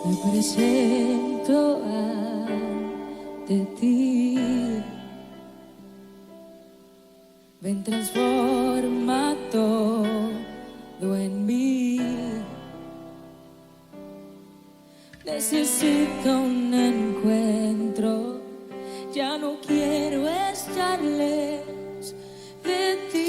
Me presento ante ti. Ven, transforma todo en mí. Necesito un encuentro. Ya no quiero estar lejos de ti.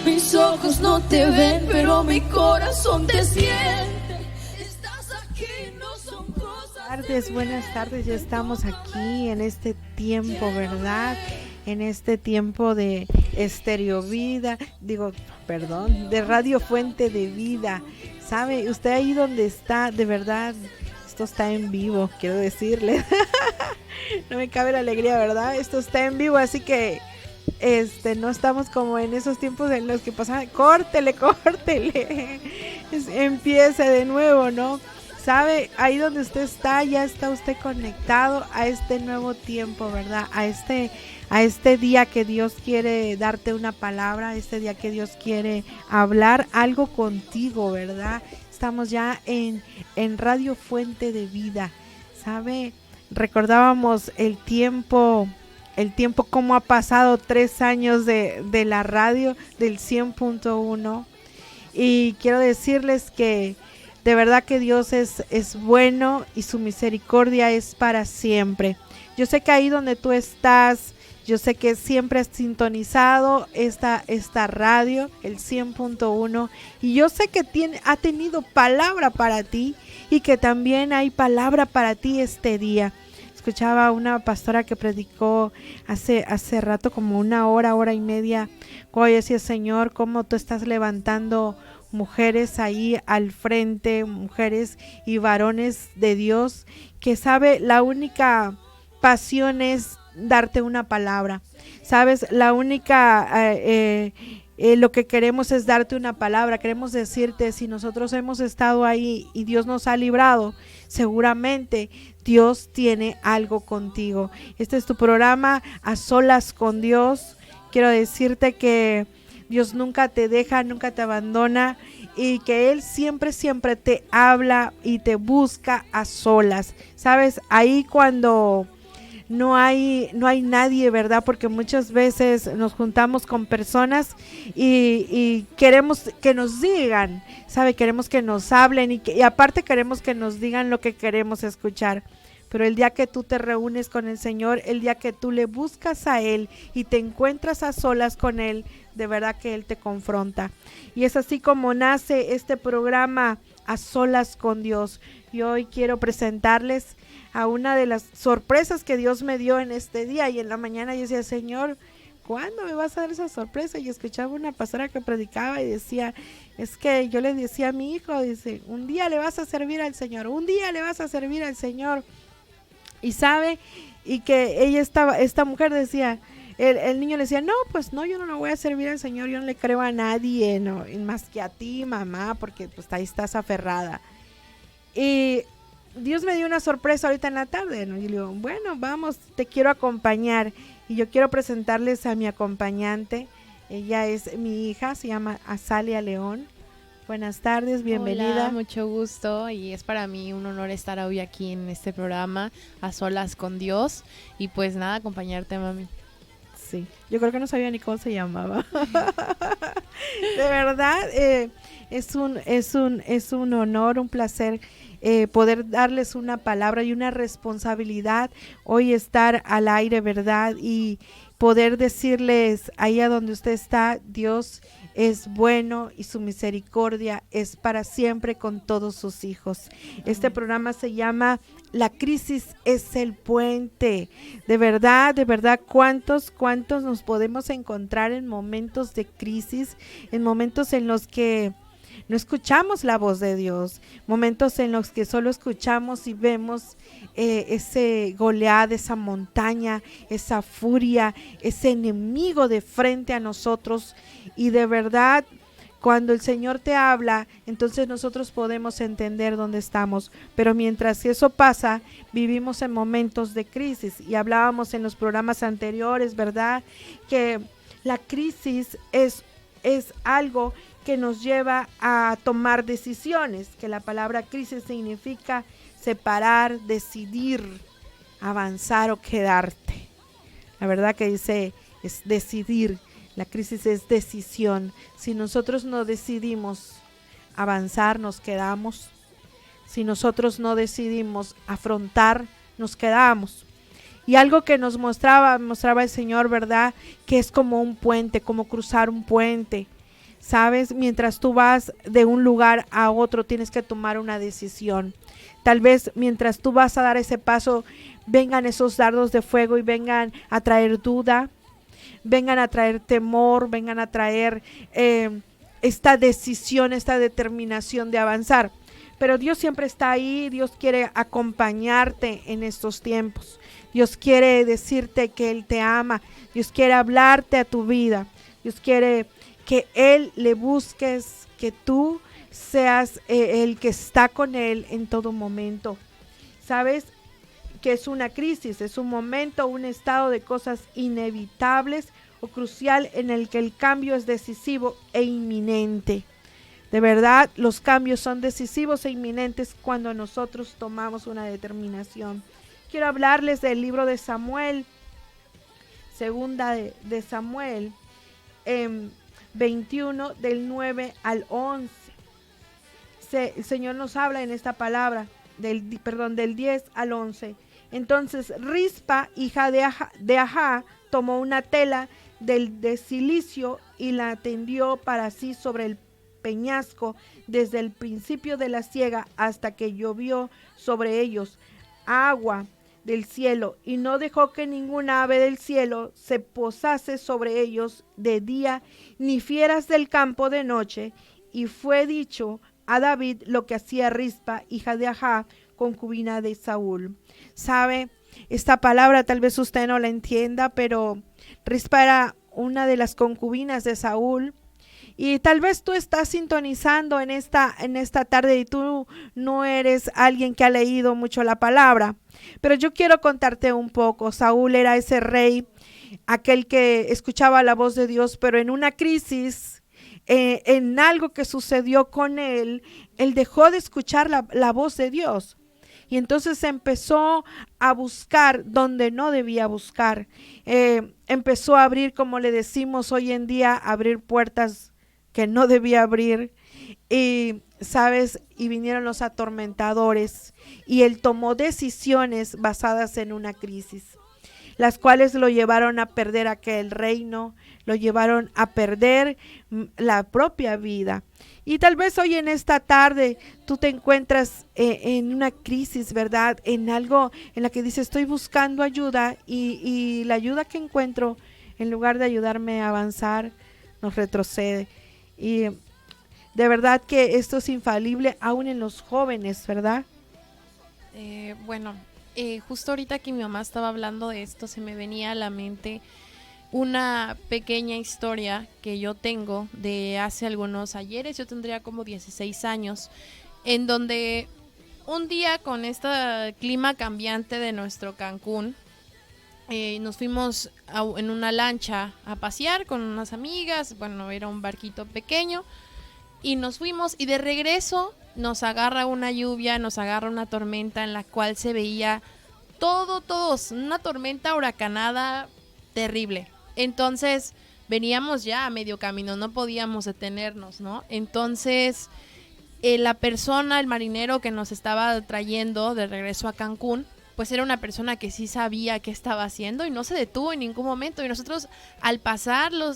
Mis ojos no te ven, pero mi corazón te siente. Estás aquí, no son cosas. Buenas tardes, ya estamos aquí en este tiempo, ¿verdad? En este tiempo de Estéreo Vida, de Radio Fuente de Vida. ¿Sabe? Usted ahí donde está, de verdad, esto está en vivo, quiero decirle. No me cabe la alegría, ¿verdad? Esto está en vivo, así que no estamos como en esos tiempos en los que pasaban, córtele, empiece de nuevo, ¿no? Sabe, ahí donde usted está, ya está usted conectado a este nuevo tiempo, ¿verdad? A este día que Dios quiere darte una palabra, a este día que Dios quiere hablar algo contigo, ¿verdad? Estamos ya en Radio Fuente de Vida, ¿sabe? Recordábamos el tiempo cómo ha pasado 3 años de la radio del 100.1, y quiero decirles que de verdad que Dios es bueno y su misericordia es para siempre. Yo sé que ahí donde tú estás, yo sé que siempre has sintonizado esta radio, el 100.1, y yo sé que ha tenido palabra para ti y que también hay palabra para ti este día. Escuchaba una pastora que predicó hace rato, como una hora y media, cuando decía: Señor, cómo tú estás levantando mujeres ahí al frente, mujeres y varones de Dios, que sabe, la única pasión es darte una palabra. Sabes, la única lo que queremos es darte una palabra. Queremos decirte, si nosotros hemos estado ahí y Dios nos ha librado, seguramente Dios tiene algo contigo. Este es tu programa, A Solas con Dios. Quiero decirte que Dios nunca te deja, nunca te abandona, y que Él siempre te habla y te busca a solas. Sabes, ahí cuando no hay nadie, ¿verdad? Porque muchas veces nos juntamos con personas y queremos que nos digan, ¿sabe? Queremos que nos hablen y aparte queremos que nos digan lo que queremos escuchar. Pero el día que tú te reúnes con el Señor, el día que tú le buscas a Él y te encuentras a solas con Él, de verdad que Él te confronta. Y es así como nace este programa, A Solas con Dios. Y hoy quiero presentarles a una de las sorpresas que Dios me dio en este día. Y en la mañana yo decía: Señor, ¿cuándo me vas a dar esa sorpresa? Y escuchaba una pastora que predicaba y decía, es que yo le decía a mi hijo, dice, un día le vas a servir al Señor, un día le vas a servir al Señor. Y sabe, y que esta mujer decía, el niño le decía, no, pues no, yo no le voy a servir al Señor, yo no le creo a nadie, no, más que a ti, mamá, porque pues ahí estás aferrada. Y Dios me dio una sorpresa ahorita en la tarde, ¿no? Y le digo, bueno, vamos, te quiero acompañar. Y yo quiero presentarles a mi acompañante. Ella es mi hija, se llama Azalia León. Buenas tardes, bienvenida. Hola, mucho gusto, y es para mí un honor estar hoy aquí en este programa, A Solas con Dios, y pues nada, acompañarte, mami. Sí, yo creo que no sabía ni cómo se llamaba. De verdad, es un honor, un placer poder darles una palabra y una responsabilidad hoy estar al aire, ¿verdad? Y poder decirles ahí a donde usted está, Dios es bueno y su misericordia es para siempre con todos sus hijos. Este programa se llama La crisis es el puente. De verdad, ¿cuántos nos podemos encontrar en momentos de crisis, en momentos en los que no escuchamos la voz de Dios, momentos en los que solo escuchamos y vemos ese Goliat, esa montaña, esa furia, ese enemigo de frente a nosotros? Y de verdad, cuando el Señor te habla, entonces nosotros podemos entender dónde estamos. Pero mientras eso pasa, vivimos en momentos de crisis. Y hablábamos en los programas anteriores, ¿verdad? Que La crisis es algo que nos lleva a tomar decisiones, que la palabra crisis significa separar, decidir, avanzar o quedarte. La verdad que dice es decidir, la crisis es decisión. Si nosotros no decidimos avanzar, nos quedamos. Si nosotros no decidimos afrontar, nos quedamos. Y algo que nos mostraba el Señor, ¿verdad? Que es como un puente, como cruzar un puente. ¿Sabes? Mientras tú vas de un lugar a otro, tienes que tomar una decisión. Tal vez mientras tú vas a dar ese paso, vengan esos dardos de fuego y vengan a traer duda, vengan a traer temor, vengan a traer esta decisión, esta determinación de avanzar. Pero Dios siempre está ahí, Dios quiere acompañarte en estos tiempos. Dios quiere decirte que Él te ama, Dios quiere hablarte a tu vida, Dios quiere que Él le busques, que tú seas el que está con Él en todo momento. ¿Sabes? Que es una crisis, es un momento, un estado de cosas inevitables o crucial en el que el cambio es decisivo e inminente. De verdad, los cambios son decisivos e inminentes cuando nosotros tomamos una determinación. Quiero hablarles del libro de Samuel, segunda de Samuel, 21 del 9 al 11. El Señor nos habla en esta palabra, del 10 al 11. Entonces Rispa, hija de Ajá, tomó una tela de silicio y la tendió para sí sobre el peñasco desde el principio de la siega hasta que llovió sobre ellos agua del cielo, y no dejó que ninguna ave del cielo se posase sobre ellos de día, ni fieras del campo de noche. Y fue dicho a David lo que hacía Rispa, hija de Ajá, concubina de Saúl. ¿Sabe? Esta palabra tal vez usted no la entienda, pero Rispa era una de las concubinas de Saúl. Y tal vez tú estás sintonizando en esta tarde y tú no eres alguien que ha leído mucho la palabra. Pero yo quiero contarte un poco. Saúl era ese rey, aquel que escuchaba la voz de Dios, pero en una crisis, en algo que sucedió con él dejó de escuchar la voz de Dios. Y entonces empezó a buscar donde no debía buscar. Empezó a abrir, como le decimos hoy en día, abrir puertas que no debía abrir. Y sabes, y vinieron los atormentadores y él tomó decisiones basadas en una crisis, las cuales lo llevaron a perder aquel reino, lo llevaron a perder la propia vida. Y tal vez hoy en esta tarde tú te encuentras en una crisis, ¿verdad? En algo en la que dices, estoy buscando ayuda y la ayuda que encuentro, en lugar de ayudarme a avanzar, nos retrocede. Y de verdad que esto es infalible aún en los jóvenes, ¿verdad? Justo ahorita que mi mamá estaba hablando de esto, se me venía a la mente una pequeña historia que yo tengo de hace algunos ayeres. Yo tendría como 16 años, en donde un día con este clima cambiante de nuestro Cancún, nos fuimos en una lancha a pasear con unas amigas. Bueno, era un barquito pequeño y nos fuimos, y de regreso nos agarra una lluvia, nos agarra una tormenta en la cual se veía todos, una tormenta huracanada terrible. Entonces veníamos ya a medio camino, no podíamos detenernos, ¿no? Entonces la persona, el marinero que nos estaba trayendo de regreso a Cancún, pues era una persona que sí sabía qué estaba haciendo y no se detuvo en ningún momento. Y nosotros al pasarlo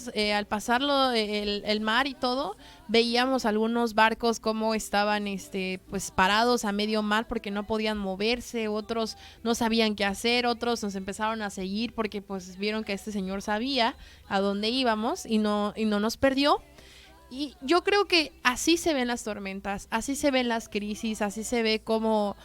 el mar y todo, veíamos algunos barcos como estaban pues parados a medio mar porque no podían moverse, otros no sabían qué hacer, otros nos empezaron a seguir porque pues vieron que este señor sabía a dónde íbamos y no nos perdió. Y yo creo que así se ven las tormentas, así se ven las crisis, así se ve como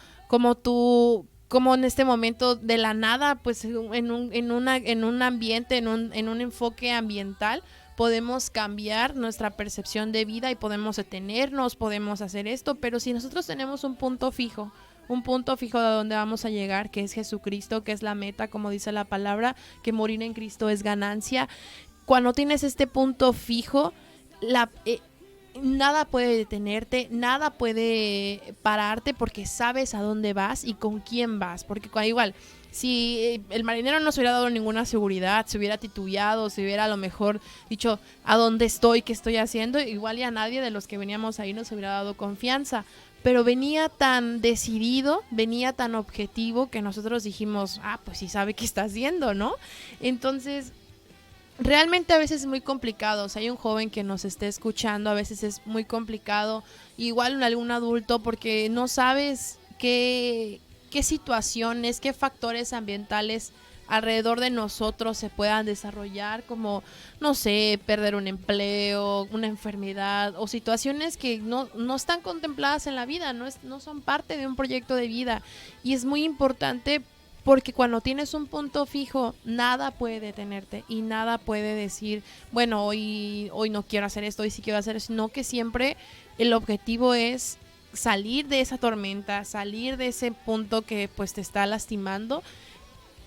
en este momento de la nada, pues en un ambiente, en un enfoque ambiental, podemos cambiar nuestra percepción de vida y podemos detenernos, podemos hacer esto, pero si nosotros tenemos un punto fijo de donde vamos a llegar, que es Jesucristo, que es la meta, como dice la palabra, que morir en Cristo es ganancia. cuando tienes este punto fijo, nada puede detenerte, nada puede pararte, porque sabes a dónde vas y con quién vas. Porque igual, si el marinero no se hubiera dado ninguna seguridad, se hubiera titubeado, se hubiera a lo mejor dicho a dónde estoy, qué estoy haciendo, igual ya nadie de los que veníamos ahí nos hubiera dado confianza. Pero venía tan decidido, venía tan objetivo, que nosotros dijimos, pues sí sabe qué está haciendo, ¿no? Entonces, realmente a veces es muy complicado. Si hay un joven que nos esté escuchando, a veces es muy complicado, igual algún adulto, porque no sabes qué situaciones, qué factores ambientales alrededor de nosotros se puedan desarrollar, como, no sé, perder un empleo, una enfermedad, o situaciones que no están contempladas en la vida, no son parte de un proyecto de vida. Y es muy importante, porque cuando tienes un punto fijo, nada puede detenerte y nada puede decir, bueno, hoy no quiero hacer esto, hoy sí quiero hacer eso, sino que siempre el objetivo es salir de esa tormenta, salir de ese punto que pues te está lastimando,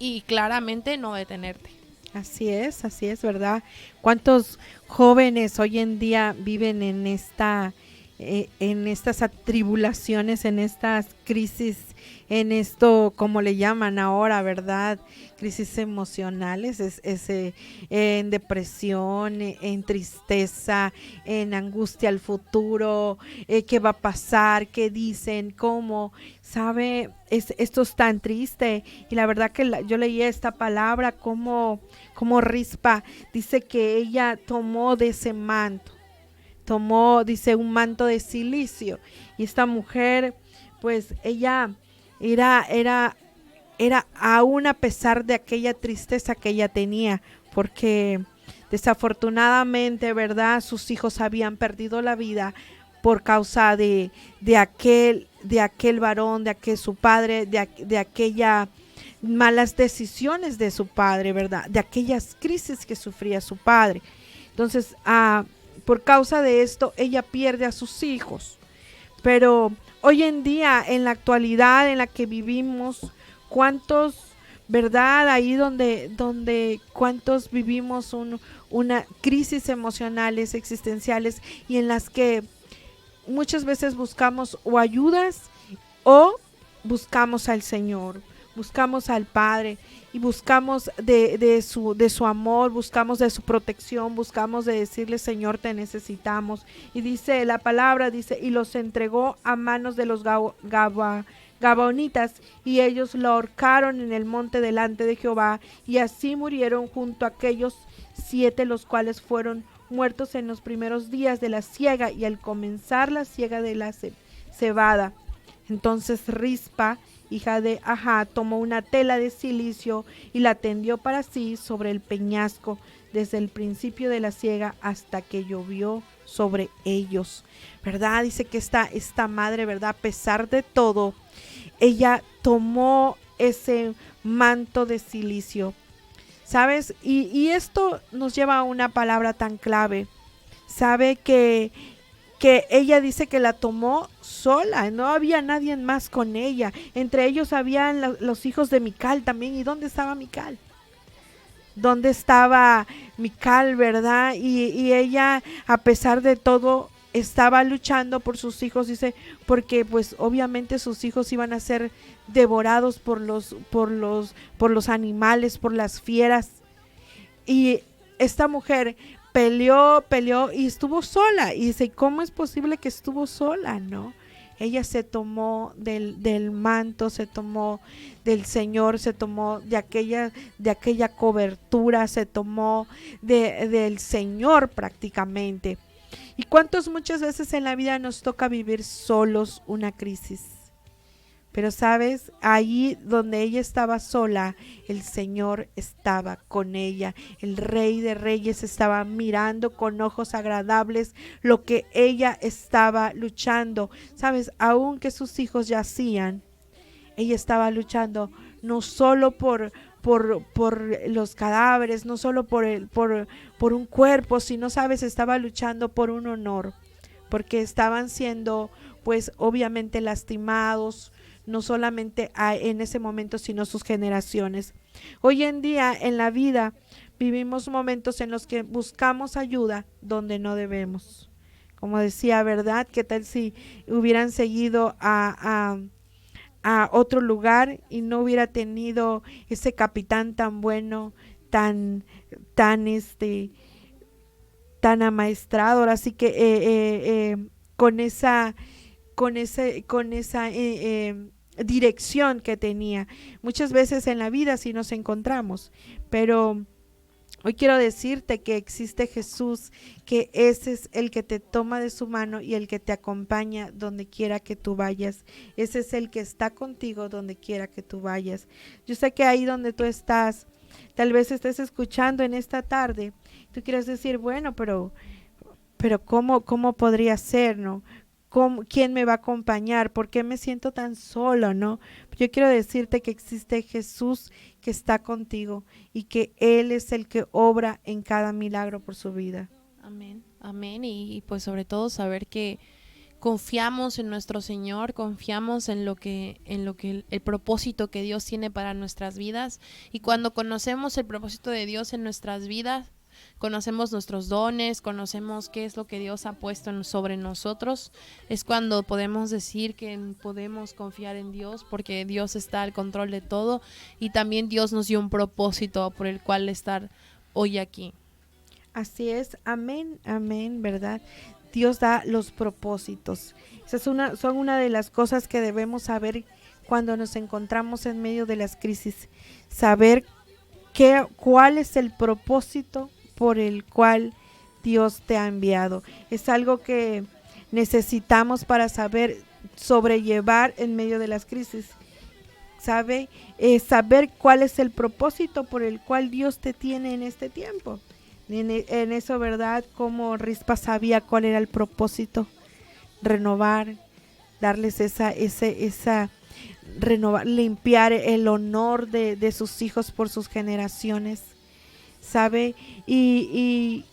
y claramente no detenerte. Así es, ¿verdad? ¿Cuántos jóvenes hoy en día viven en estas atribulaciones, en estas crisis, en esto, como le llaman ahora, ¿verdad? Crisis emocionales, en depresión, en tristeza, en angustia al futuro, qué va a pasar, qué dicen, cómo, ¿sabe? Esto es tan triste. Y la verdad que yo leí esta palabra como Rispa dice que ella tomó de ese manto, dice, un manto de silicio, y esta mujer, pues ella era aún a pesar de aquella tristeza que ella tenía, porque desafortunadamente, ¿verdad?, sus hijos habían perdido la vida por causa de aquel varón, de aquel su padre, de aquella malas decisiones de su padre, ¿verdad?, de aquellas crisis que sufría su padre. Entonces, por causa de esto, ella pierde a sus hijos. Pero hoy en día, en la actualidad en la que vivimos, ¿cuántos, verdad? Ahí donde cuántos vivimos una crisis emocionales, existenciales, y en las que muchas veces buscamos o ayudas o buscamos al Señor, buscamos al Padre, y buscamos de su amor, buscamos de su protección, buscamos de decirle, Señor, te necesitamos. Y dice la palabra, dice, y los entregó a manos de los Gabaonitas, y ellos lo ahorcaron en el monte delante de Jehová, y así murieron junto a aquellos 7, los cuales fueron muertos en los primeros días de la siega, y al comenzar la siega de la cebada. Entonces Rispa, hija de Ajá, tomó una tela de silicio y la tendió para sí sobre el peñasco, desde el principio de la siega hasta que llovió sobre ellos, ¿verdad? Dice que esta madre, ¿verdad?, a pesar de todo, ella tomó ese manto de silicio, ¿sabes? Y esto nos lleva a una palabra tan clave. Sabe que ella dice que la tomó sola, no había nadie más con ella. Entre ellos habían los hijos de Mical también. ¿Y dónde estaba Mical? ¿Dónde estaba Mical, verdad? Y ella, a pesar de todo, estaba luchando por sus hijos, dice, porque pues obviamente sus hijos iban a ser devorados por los animales, por las fieras. Y esta mujer peleó y estuvo sola. Y dice, ¿cómo es posible que estuvo sola? No, ella se tomó del manto, se tomó del Señor, se tomó de aquella cobertura, se tomó del Señor prácticamente. ¿Y cuántos muchas veces en la vida nos toca vivir solos una crisis? Pero sabes, ahí donde ella estaba sola, el Señor estaba con ella. El Rey de Reyes estaba mirando con ojos agradables lo que ella estaba luchando. Sabes, aunque sus hijos yacían, ella estaba luchando no solo por los cadáveres, no solo por un cuerpo, sino, sabes, estaba luchando por un honor, porque estaban siendo, pues, obviamente lastimados, no solamente en ese momento, sino sus generaciones. Hoy en día en la vida, Vivimos momentos en los que buscamos ayuda donde no debemos. Como decía, ¿verdad? ¿Qué tal si hubieran seguido a otro lugar y no hubiera tenido ese capitán tan bueno, tan, tan tan amaestrado, ahora sí que con esa, con esa dirección que tenía? Muchas veces en la vida sí nos encontramos, pero hoy quiero decirte que existe Jesús, que ese es el que te toma de su mano y el que te acompaña donde quiera que tú vayas. Ese es el que está contigo donde quiera que tú vayas. Yo sé que ahí donde tú estás, tal vez estés escuchando en esta tarde, tú quieres decir, bueno, pero ¿cómo podría ser, no? ¿Quién me va a acompañar? ¿Por qué me siento tan solo, no? Yo quiero decirte que existe Jesús que está contigo y que Él es el que obra en cada milagro por su vida. Amén, amén. Y pues sobre todo saber que confiamos en nuestro Señor, confiamos en lo que el propósito que Dios tiene para nuestras vidas, y cuando conocemos el propósito de Dios en nuestras vidas, conocemos nuestros dones, conocemos qué es lo que Dios ha puesto sobre nosotros, es cuando podemos decir que podemos confiar en Dios, porque Dios está al control de todo y también Dios nos dio un propósito por el cual estar hoy aquí. Así es, amén, amén, ¿verdad? Dios da los propósitos. Esa son una de las cosas que debemos saber cuando nos encontramos en medio de las crisis. Saber cuál es el propósito por el cual Dios te ha enviado. Es algo que necesitamos para saber sobrellevar en medio de las crisis. Saber cuál es el propósito por el cual Dios te tiene en este tiempo. En eso, ¿verdad? Como Rispa sabía cuál era el propósito: renovar, darles renovar, limpiar el honor de sus hijos por sus generaciones, ¿sabe? Y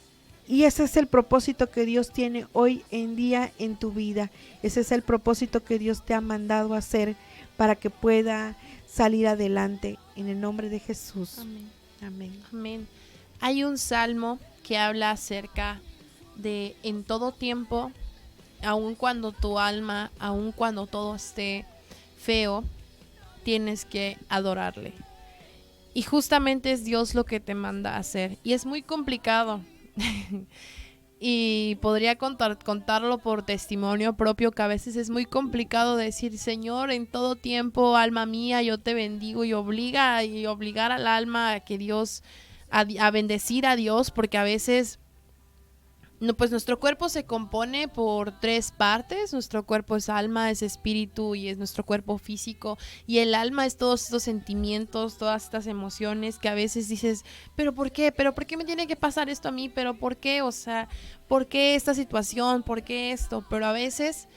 ese es el propósito que Dios tiene hoy en día en tu vida. Ese es el propósito que Dios te ha mandado a hacer para que pueda salir adelante en el nombre de Jesús. Amén. Amén. Amén. Hay un salmo que habla acerca de en todo tiempo, aun cuando tu alma, aun cuando todo esté feo, tienes que adorarle. Y justamente es Dios lo que te manda a hacer. Y es muy complicado. Y podría contarlo por testimonio propio, que a veces es muy complicado decir: Señor, en todo tiempo, alma mía, yo te bendigo, y obligar al alma a que Dios, a bendecir a Dios, porque a veces no, pues nuestro cuerpo se compone por 3 partes. Nuestro cuerpo es alma, es espíritu y es nuestro cuerpo físico, y el alma es todos estos sentimientos, todas estas emociones que a veces dices: ¿pero por qué? ¿Pero por qué me tiene que pasar esto a mí? ¿Pero por qué? O sea, ¿por qué esta situación? ¿Por qué esto? Pero a veces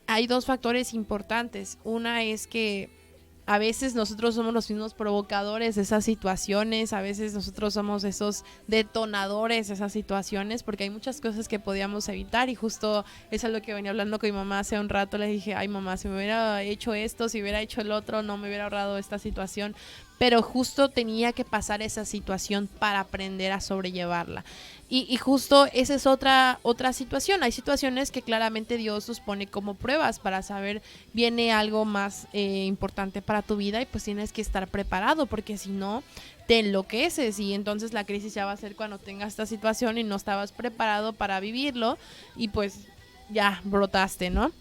hay 2 factores importantes. Una es que a veces nosotros somos los mismos provocadores de esas situaciones, a veces nosotros somos esos detonadores de esas situaciones, porque hay muchas cosas que podíamos evitar, y justo eso es lo que venía hablando con mi mamá hace un rato. Le dije: ay, mamá, si me hubiera hecho esto, si hubiera hecho el otro, no me hubiera ahorrado esta situación, pero justo tenía que pasar esa situación para aprender a sobrellevarla. Y justo esa es otra situación. Hay situaciones que claramente Dios nos pone como pruebas para saber, viene algo más importante para tu vida, y pues tienes que estar preparado, porque si no te enloqueces, y entonces la crisis ya va a ser cuando tengas esta situación y no estabas preparado para vivirlo, y pues ya brotaste, ¿no?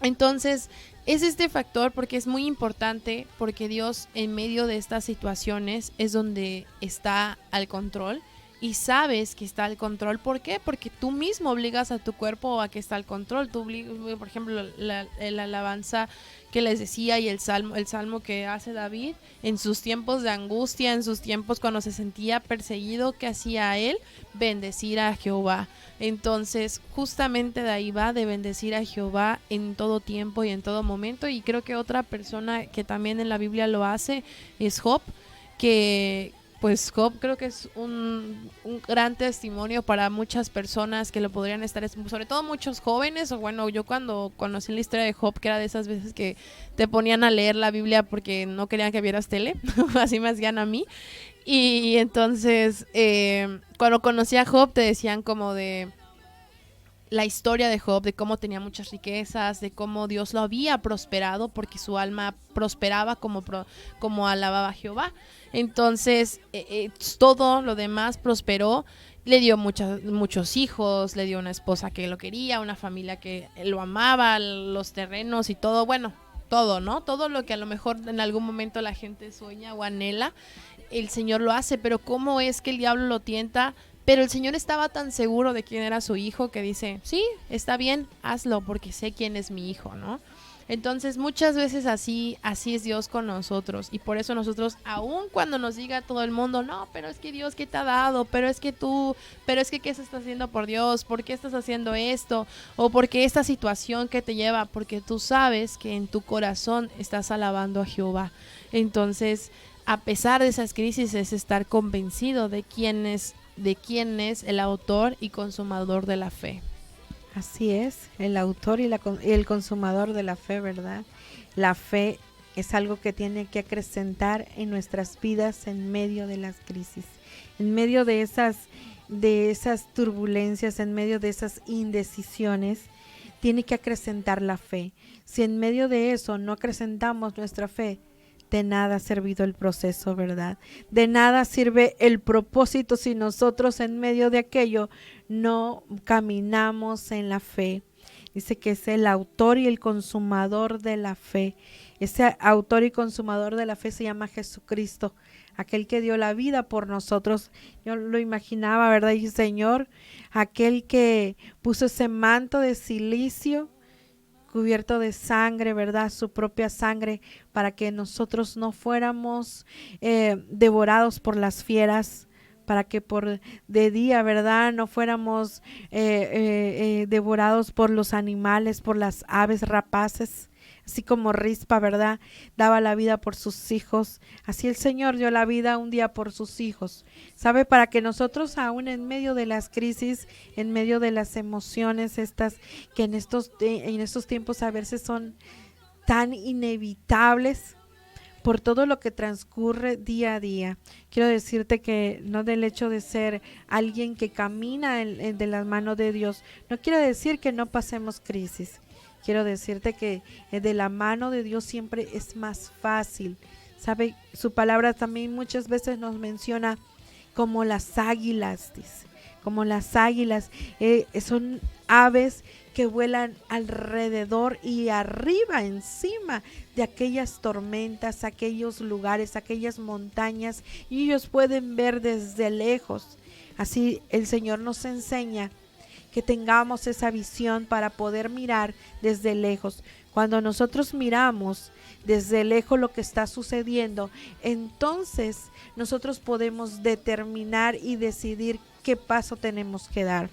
Entonces es este factor, porque es muy importante, porque Dios en medio de estas situaciones es donde está al control, y sabes que está al control. ¿Por qué? Porque tú mismo obligas a tu cuerpo a que está al control. Tú obligas, por ejemplo, la alabanza que les decía, y el salmo que hace David en sus tiempos de angustia, en sus tiempos cuando se sentía perseguido, ¿qué hacía él? Bendecir a Jehová. Entonces justamente de ahí va, de bendecir a Jehová en todo tiempo y en todo momento. Y creo que otra persona que también en la Biblia lo hace es Job, que pues Job creo que es un gran testimonio para muchas personas que lo podrían estar, sobre todo muchos jóvenes. O bueno, yo cuando conocí la historia de Job, que era de esas veces que te ponían a leer la Biblia porque no querían que vieras tele, así me hacían a mí, Y entonces, cuando conocí a Job, te decían como de la historia de Job, de cómo tenía muchas riquezas, de cómo Dios lo había prosperado porque su alma prosperaba como alababa a Jehová. Entonces, todo lo demás prosperó. Le dio muchos hijos, le dio una esposa que lo quería, una familia que lo amaba, los terrenos y todo, bueno, todo, ¿no? Todo lo que a lo mejor en algún momento la gente sueña o anhela, el Señor lo hace, pero ¿cómo es que el diablo lo tienta? Pero el Señor estaba tan seguro de quién era su hijo que dice, sí, está bien, hazlo porque sé quién es mi hijo, ¿no? Entonces muchas veces así es Dios con nosotros, y por eso nosotros, aun cuando nos diga todo el mundo, no, pero es que Dios, ¿qué te ha dado? Pero es que tú, pero es que ¿qué se está haciendo por Dios? ¿Por qué estás haciendo esto? O ¿por qué esta situación que te lleva? Porque tú sabes que en tu corazón estás alabando a Jehová. Entonces, a pesar de esas crisis, es estar convencido de quién es el autor y consumador de la fe. Así es, el autor y el consumador de la fe, ¿verdad? La fe es algo que tiene que acrecentar en nuestras vidas en medio de las crisis, en medio de esas turbulencias, en medio de esas indecisiones. Tiene que acrecentar la fe. Si en medio de eso no acrecentamos nuestra fe, de nada ha servido el proceso, ¿verdad? De nada sirve el propósito si nosotros en medio de aquello no caminamos en la fe. Dice que es el autor y el consumador de la fe. Ese autor y consumador de la fe se llama Jesucristo, aquel que dio la vida por nosotros. Yo lo imaginaba, ¿verdad? Y Señor, aquel que puso ese manto de silicio cubierto de sangre, ¿verdad? Su propia sangre, para que nosotros no fuéramos devorados por las fieras, para que por de día, ¿verdad? No fuéramos devorados por los animales, por las aves rapaces. Así como Rispa, ¿verdad? Daba la vida por sus hijos. Así el Señor dio la vida un día por sus hijos. ¿Sabe? Para que nosotros aún en medio de las crisis, en medio de las emociones estas que en estos tiempos a veces son tan inevitables por todo lo que transcurre día a día. Quiero decirte que no del hecho de ser alguien que camina de la mano de Dios, no quiere decir que no pasemos crisis. Quiero decirte que de la mano de Dios siempre es más fácil. ¿Sabe? Su palabra también muchas veces nos menciona como las águilas, dice. Como las águilas. Son aves que vuelan alrededor y arriba, encima de aquellas tormentas, aquellos lugares, aquellas montañas. Y ellos pueden ver desde lejos. Así el Señor nos enseña que tengamos esa visión para poder mirar desde lejos. Cuando nosotros miramos desde lejos lo que está sucediendo, entonces nosotros podemos determinar y decidir qué paso tenemos que dar.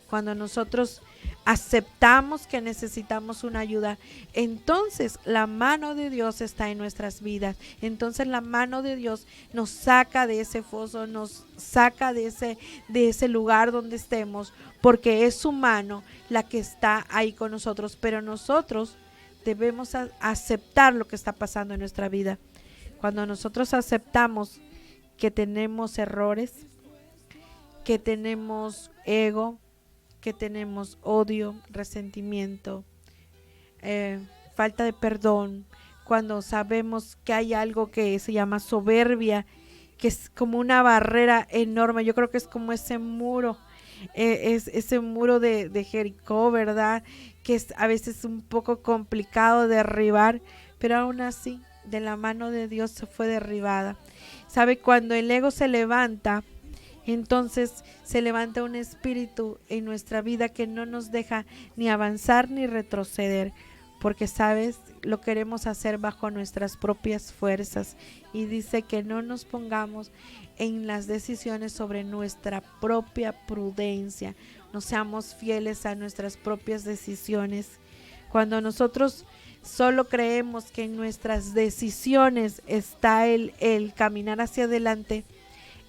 Cuando nosotros aceptamos que necesitamos una ayuda, entonces la mano de Dios está en nuestras vidas. Entonces la mano de Dios nos saca de ese foso, nos saca de ese lugar donde estemos, porque es su mano la que está ahí con nosotros. Pero nosotros debemos aceptar lo que está pasando en nuestra vida. Cuando nosotros aceptamos que tenemos errores, que tenemos ego, que tenemos odio, resentimiento, falta de perdón, cuando sabemos que hay algo que se llama soberbia, que es como una barrera enorme. Yo creo que es como ese muro, es ese muro de Jericó, ¿verdad? Que es a veces un poco complicado de derribar, pero aún así de la mano de Dios se fue derribada. ¿Sabe? Cuando el ego se levanta, entonces se levanta un espíritu en nuestra vida que no nos deja ni avanzar ni retroceder, porque sabes, lo queremos hacer bajo nuestras propias fuerzas, y dice que no nos pongamos en las decisiones sobre nuestra propia prudencia, no seamos fieles a nuestras propias decisiones. Cuando nosotros solo creemos que en nuestras decisiones está el caminar hacia adelante,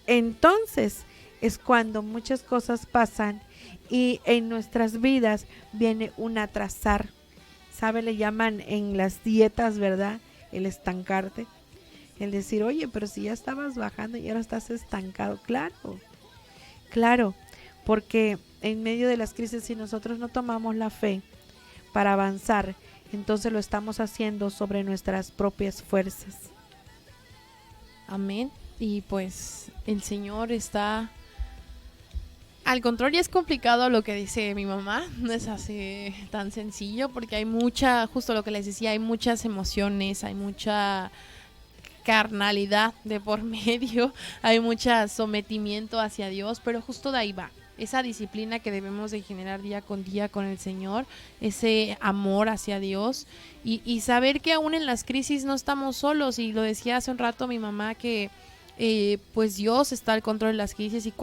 entonces es cuando muchas cosas pasan y en nuestras vidas viene un atrasar. ¿Sabe? Le llaman en las dietas, ¿verdad? El estancarte. El decir, oye, pero si ya estabas bajando y ahora estás estancado. Claro, porque en medio de las crisis, si nosotros no tomamos la fe para avanzar, entonces lo estamos haciendo sobre nuestras propias fuerzas. Amén. Y pues el Señor está al control. Y es complicado lo que dice mi mamá, no es así tan sencillo, porque hay mucha, justo lo que les decía, hay muchas emociones, hay mucha carnalidad de por medio, hay mucho sometimiento hacia Dios, pero justo de ahí va esa disciplina que debemos de generar día con día con el Señor, ese amor hacia Dios y saber que aún en las crisis no estamos solos. Y lo decía hace un rato mi mamá que pues Dios está al control de las crisis, y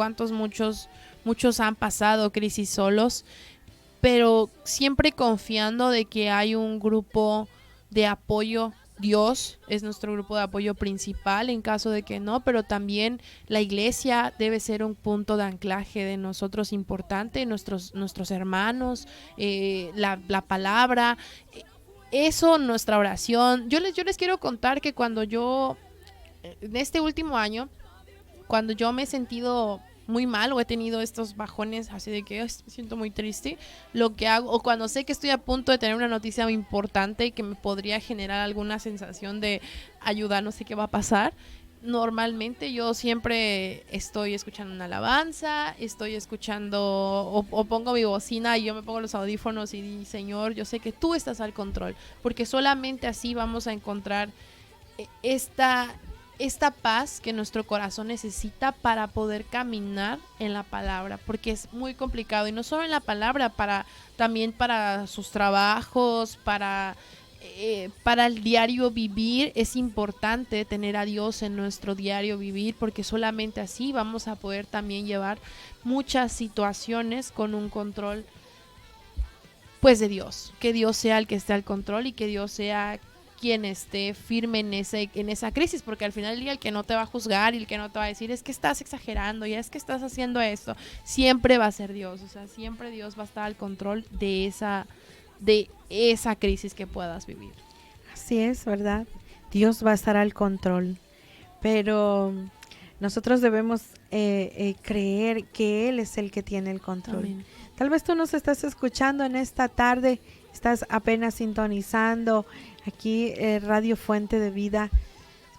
muchos han pasado crisis solos, pero siempre confiando de que hay un grupo de apoyo. Dios es nuestro grupo de apoyo principal en caso de que no, pero también la iglesia debe ser un punto de anclaje de nosotros importante, nuestros hermanos, la palabra, eso, nuestra oración. Yo les quiero contar que cuando yo, en este último año, cuando yo me he sentido muy mal o he tenido estos bajones así de que me siento muy triste, lo que hago, o cuando sé que estoy a punto de tener una noticia muy importante y que me podría generar alguna sensación de ayuda, no sé qué va a pasar, normalmente yo siempre estoy escuchando una alabanza, estoy escuchando o pongo mi bocina y yo me pongo los audífonos y digo, Señor, yo sé que tú estás al control, porque solamente así vamos a encontrar esta paz que nuestro corazón necesita para poder caminar en la palabra, porque es muy complicado, y no solo en la palabra, también para sus trabajos, para el diario vivir. Es importante tener a Dios en nuestro diario vivir, porque solamente así vamos a poder también llevar muchas situaciones con un control pues de Dios, que Dios sea el que esté al control y que Dios sea quien esté firme en esa crisis, porque al final del día el que no te va a juzgar y el que no te va a decir es que estás exagerando, ya es que estás haciendo esto, siempre va a ser Dios. O sea, siempre Dios va a estar al control de esa crisis que puedas vivir. Así es, ¿verdad? Dios va a estar al control, pero nosotros debemos creer que Él es el que tiene el control. Amén. Tal vez tú nos estás escuchando en esta tarde, estás apenas sintonizando aquí Radio Fuente de Vida,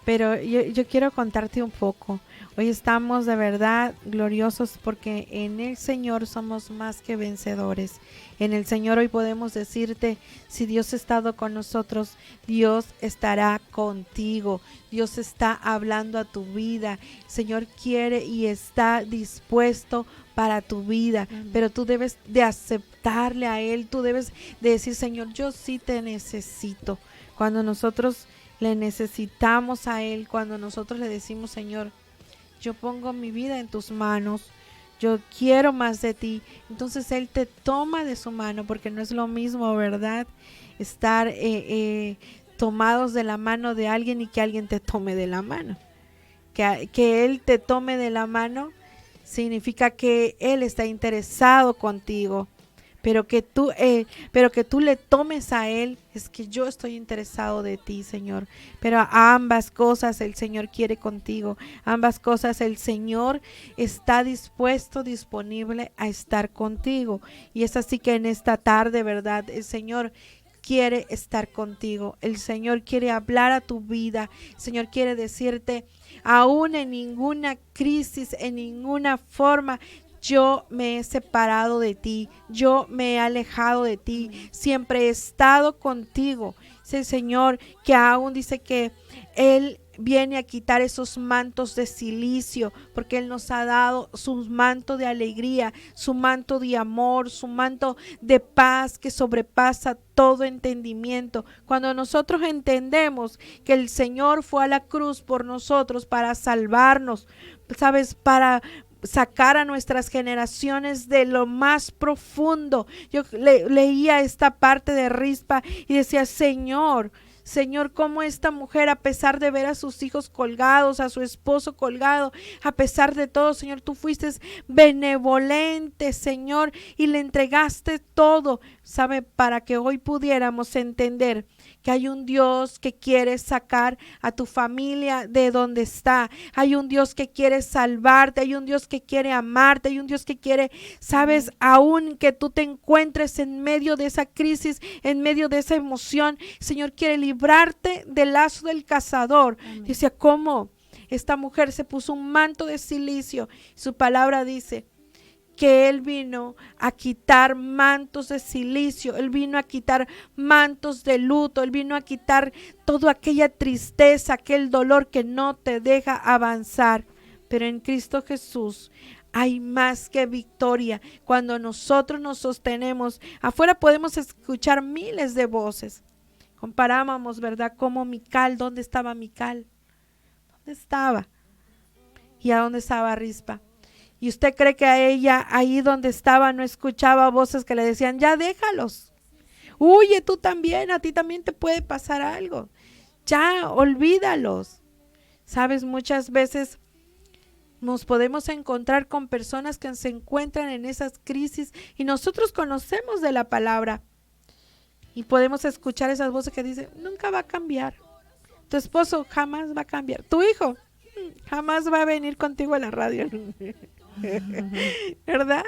pero yo quiero contarte un poco. Hoy estamos de verdad gloriosos porque en el Señor somos más que vencedores. En el Señor hoy podemos decirte, si Dios ha estado con nosotros, Dios estará contigo. Dios está hablando a tu vida. El Señor quiere y está dispuesto para tu vida, pero tú debes de aceptarle a Él. Tú debes de decir, Señor, yo sí te necesito. Cuando nosotros le necesitamos a Él, cuando nosotros le decimos, Señor, yo pongo mi vida en tus manos, yo quiero más de ti, entonces Él te toma de su mano, porque no es lo mismo, ¿verdad? Estar tomados de la mano de alguien y que alguien te tome de la mano. Que Él te tome de la mano significa que Él está interesado contigo. Pero que tú le tomes a Él, es que yo estoy interesado de ti, Señor. Pero a ambas cosas el Señor quiere contigo. Ambas cosas el Señor está dispuesto, disponible a estar contigo. Y es así que en esta tarde, ¿verdad? El Señor quiere estar contigo. El Señor quiere hablar a tu vida. El Señor quiere decirte, aún en ninguna crisis, en ninguna forma, yo me he separado de ti, yo me he alejado de ti, siempre he estado contigo. Es el Señor que aún dice que Él viene a quitar esos mantos de silicio, porque Él nos ha dado su manto de alegría, su manto de amor, su manto de paz que sobrepasa todo entendimiento. Cuando nosotros entendemos que el Señor fue a la cruz por nosotros para salvarnos, ¿sabes? Para sacar a nuestras generaciones de lo más profundo. Yo leía esta parte de Rispa y decía, Señor, cómo esta mujer, a pesar de ver a sus hijos colgados, a su esposo colgado, a pesar de todo, Señor, tú fuiste benevolente, Señor, y le entregaste todo, ¿sabe? Para que hoy pudiéramos entender que hay un Dios que quiere sacar a tu familia de donde está. Hay un Dios que quiere salvarte, hay un Dios que quiere amarte, hay un Dios que quiere, sabes, aún que tú te encuentres en medio de esa crisis, en medio de esa emoción, el Señor quiere librarte del lazo del cazador. Amén. Dice, ¿cómo? Esta mujer se puso un manto de silicio. Su palabra dice que Él vino a quitar mantos de silicio, Él vino a quitar mantos de luto, Él vino a quitar toda aquella tristeza, aquel dolor que no te deja avanzar. Pero en Cristo Jesús hay más que victoria. Cuando nosotros nos sostenemos, afuera podemos escuchar miles de voces. Comparábamos, ¿verdad? Como Mical, ¿dónde estaba Mical? ¿Dónde estaba? ¿Y a dónde estaba Rispa? ¿Y usted cree que a ella, ahí donde estaba, no escuchaba voces que le decían, ya déjalos? Huye tú también, a ti también te puede pasar algo. Ya, olvídalos. Sabes, muchas veces nos podemos encontrar con personas que se encuentran en esas crisis y nosotros conocemos de la palabra. Y podemos escuchar esas voces que dicen, nunca va a cambiar. Tu esposo jamás va a cambiar. Tu hijo jamás va a venir contigo a la radio. ¿Verdad?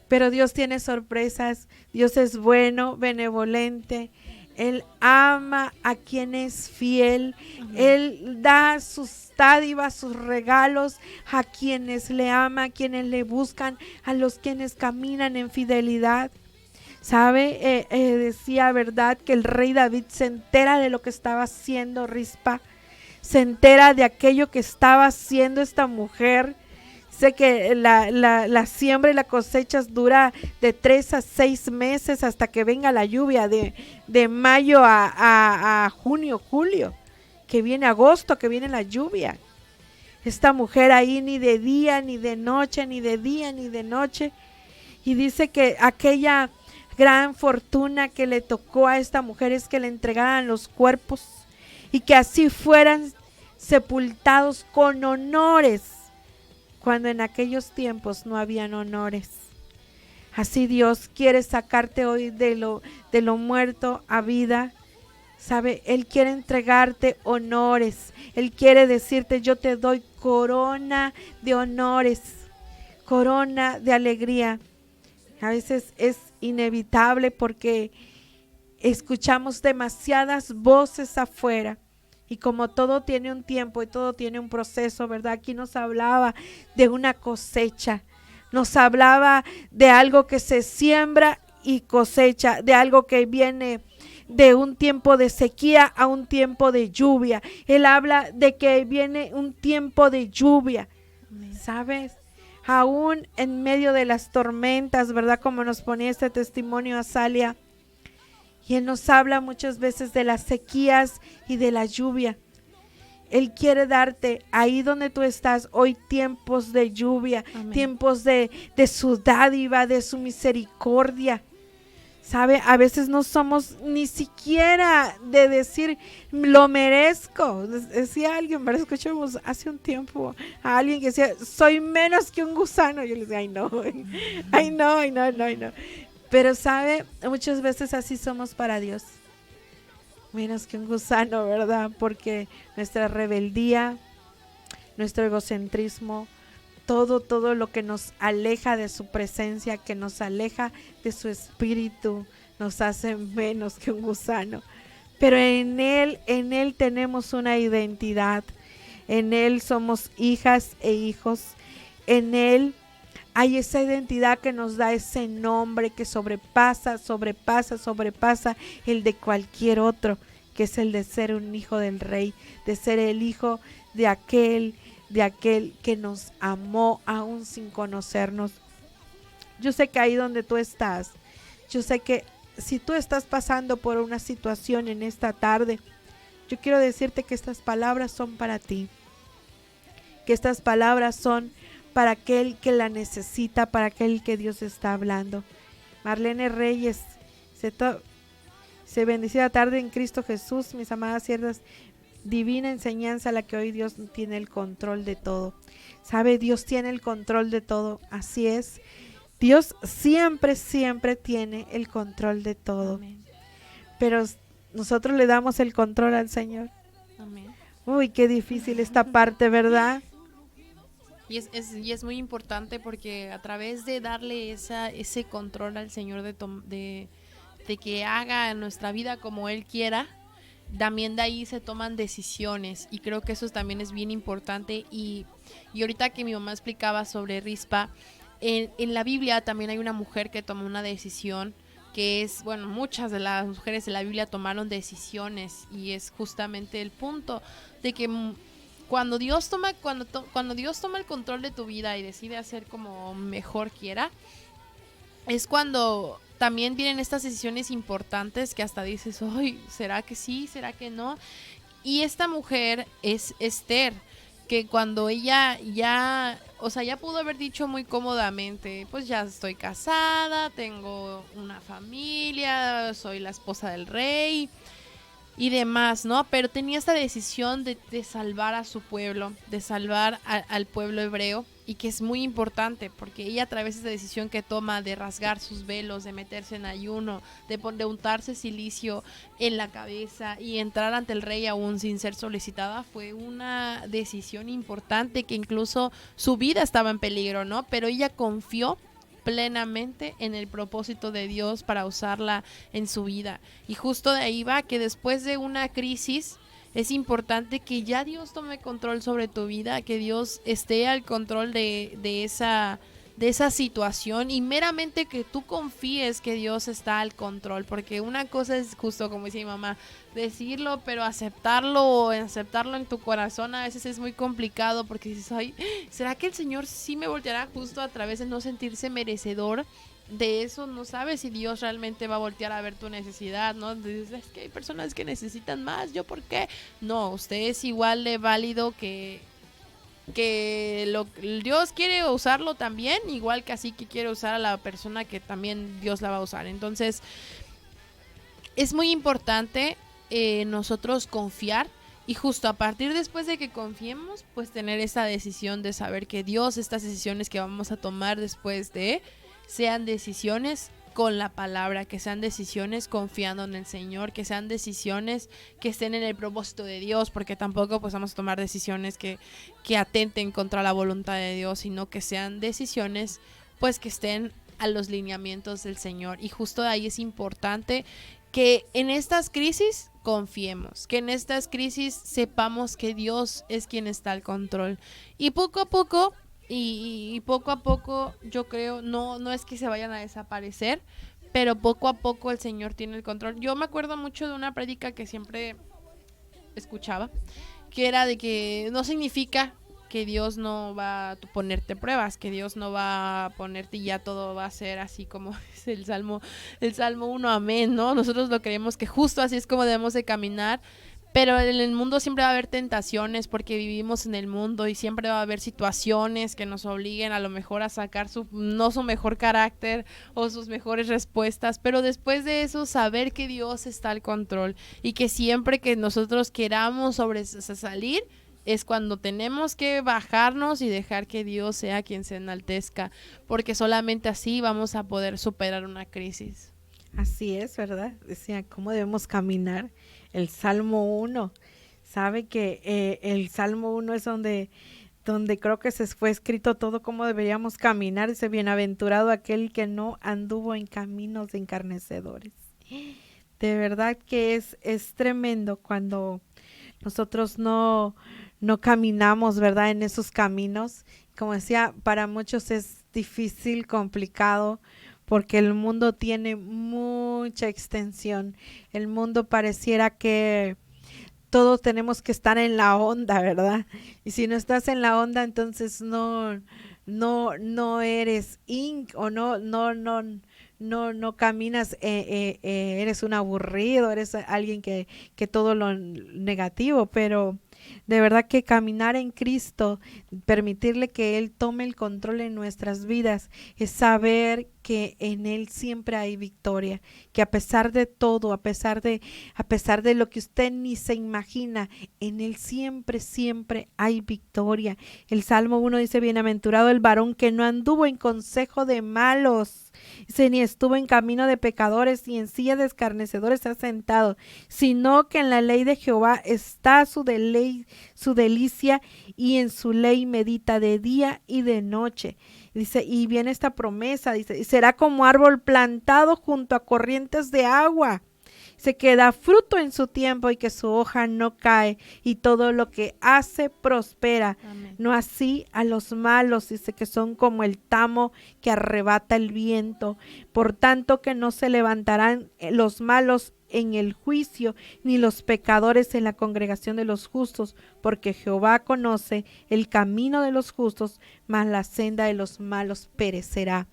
Pero Dios tiene sorpresas. Dios es bueno, benevolente. Él ama a quien es fiel. Él da sus dádivas, sus regalos a quienes le aman, a quienes le buscan, a los quienes caminan en fidelidad. ¿Sabe? Decía, ¿verdad? Que el rey David se entera de lo que estaba haciendo Rispa. Se entera de aquello que estaba haciendo esta mujer. Sé que la siembra y la cosecha dura de 3 a 6 meses hasta que venga la lluvia, de mayo a junio, julio, que viene agosto, que viene la lluvia. Esta mujer ahí ni de día, ni de noche, ni de día, ni de noche. Y dice que aquella gran fortuna que le tocó a esta mujer es que le entregaran los cuerpos y que así fueran sepultados con honores, cuando en aquellos tiempos no habían honores. Así Dios quiere sacarte hoy de lo muerto a vida. ¿Sabe? Él quiere entregarte honores. Él quiere decirte, yo te doy corona de honores, corona de alegría. A veces es inevitable porque escuchamos demasiadas voces afuera. Y como todo tiene un tiempo y todo tiene un proceso, ¿verdad? Aquí nos hablaba de una cosecha, nos hablaba de algo que se siembra y cosecha, de algo que viene de un tiempo de sequía a un tiempo de lluvia. Él habla de que viene un tiempo de lluvia, ¿sabes? Aún en medio de las tormentas, ¿verdad? Como nos ponía este testimonio Azalia. Y Él nos habla muchas veces de las sequías y de la lluvia. Él quiere darte ahí donde tú estás hoy tiempos de lluvia, amén, tiempos de su dádiva, de su misericordia. ¿Sabe? A veces no somos ni siquiera de decir, lo merezco. Decía alguien, ¿verdad? Escuchamos hace un tiempo a alguien que decía, soy menos que un gusano. Yo le decía, ay no. Pero sabe, muchas veces así somos para Dios, menos que un gusano, ¿verdad? Porque nuestra rebeldía, nuestro egocentrismo, todo lo que nos aleja de su presencia, que nos aleja de su espíritu, nos hace menos que un gusano. Pero en Él tenemos una identidad, en Él somos hijas e hijos, en Él hay esa identidad que nos da ese nombre que sobrepasa el de cualquier otro, que es el de ser un hijo del Rey, de ser el hijo de aquel que nos amó aún sin conocernos. Yo sé que ahí donde tú estás, yo sé que si tú estás pasando por una situación en esta tarde, yo quiero decirte que estas palabras son para ti, que estas palabras son para aquel que la necesita, para aquel que Dios está hablando. Marlene Reyes, se bendecida tarde en Cristo Jesús, mis amadas siervas, divina enseñanza la que hoy Dios tiene el control de todo. ¿Sabe? Dios tiene el control de todo, así es. Dios siempre tiene el control de todo. Amén. Pero nosotros le damos el control al Señor. Amén. Uy, qué difícil esta parte, ¿verdad? Y es muy importante porque a través de darle ese control al Señor de que haga en nuestra vida como Él quiera, también de ahí se toman decisiones, y creo que eso también es bien importante. Y ahorita que mi mamá explicaba sobre Rispa, en la Biblia también hay una mujer que tomó una decisión, que es, bueno, muchas de las mujeres de la Biblia tomaron decisiones, y es justamente el punto de que cuando Dios toma el control de tu vida y decide hacer como mejor quiera, es cuando también vienen estas decisiones importantes que hasta dices, ay, ¿será que sí? ¿Será que no? Y esta mujer es Esther, que cuando ella ya pudo haber dicho muy cómodamente, pues ya estoy casada, tengo una familia, soy la esposa del rey y demás, ¿no? Pero tenía esta decisión de salvar a su pueblo, de salvar al pueblo hebreo, y que es muy importante porque ella, a través de esa decisión que toma de rasgar sus velos, de meterse en ayuno, de untarse silicio en la cabeza y entrar ante el rey aún sin ser solicitada, fue una decisión importante, que incluso su vida estaba en peligro, ¿no? Pero ella confió plenamente en el propósito de Dios para usarla en su vida. Y justo de ahí va, que después de una crisis es importante que ya Dios tome control sobre tu vida, que Dios esté al control de esa situación, y meramente que tú confíes que Dios está al control, porque una cosa es, justo como dice mi mamá, decirlo, pero aceptarlo en tu corazón a veces es muy complicado, porque dices, ay, ¿será que el Señor sí me volteará justo a través de no sentirse merecedor de eso? No sabes si Dios realmente va a voltear a ver tu necesidad, ¿no? Dices, es que hay personas que necesitan más, ¿yo por qué? No, usted es igual de válido que Dios quiere usarlo también, igual que así que quiere usar a la persona que también Dios la va a usar. Entonces, es muy importante nosotros confiar, y justo a partir después de que confiemos, pues tener esa decisión de saber que Dios, estas decisiones que vamos a tomar después sean decisiones con la palabra, que sean decisiones confiando en el Señor, que sean decisiones que estén en el propósito de Dios, porque tampoco pues vamos a tomar decisiones que atenten contra la voluntad de Dios, sino que sean decisiones pues que estén a los lineamientos del Señor. Y justo de ahí es importante que en estas crisis confiemos, que en estas crisis sepamos que Dios es quien está al control, y poco a poco yo creo, no es que se vayan a desaparecer, pero poco a poco el Señor tiene el control. Yo me acuerdo mucho de una prédica que siempre escuchaba, que era de que no significa que Dios no va a ponerte pruebas, que Dios no va a ponerte y ya todo va a ser así como es el Salmo 1, amén, ¿no? Nosotros lo creemos que justo así es como debemos de caminar. Pero en el mundo siempre va a haber tentaciones, porque vivimos en el mundo, y siempre va a haber situaciones que nos obliguen a lo mejor a sacar no su mejor carácter o sus mejores respuestas, pero después de eso saber que Dios está al control, y que siempre que nosotros queramos salir es cuando tenemos que bajarnos y dejar que Dios sea quien se enaltezca, porque solamente así vamos a poder superar una crisis. Así es, ¿verdad? Decía, ¿cómo debemos caminar? El Salmo 1, sabe que el Salmo 1 es donde creo que se fue escrito todo cómo deberíamos caminar. Dice, bienaventurado aquel que no anduvo en caminos de encarnecedores. De verdad que es tremendo cuando nosotros no caminamos, ¿verdad? En esos caminos. Como decía, para muchos es difícil, complicado, porque el mundo tiene mucha extensión. El mundo pareciera que todos tenemos que estar en la onda, ¿verdad? Y si no estás en la onda, entonces no eres o no caminas, eres un aburrido, eres alguien que todo lo negativo. Pero de verdad que caminar en Cristo, permitirle que Él tome el control en nuestras vidas, es saber que en Él siempre hay victoria, que a pesar de todo, a pesar de lo que usted ni se imagina, en Él siempre, siempre hay victoria. El Salmo 1 dice, bienaventurado el varón que no anduvo en consejo de malos, dice, ni estuvo en camino de pecadores, ni en silla de escarnecedores se ha sentado, sino que en la ley de Jehová está su delicia, y en su ley medita de día y de noche. Dice, y viene esta promesa, dice, y será como árbol plantado junto a corrientes de agua. Dice que da fruto en su tiempo y que su hoja no cae, y todo lo que hace prospera. Amén. No así a los malos, dice que son como el tamo que arrebata el viento. Por tanto que no se levantarán los malos en el juicio, ni los pecadores en la congregación de los justos, porque Jehová conoce el camino de los justos, mas la senda de los malos perecerá.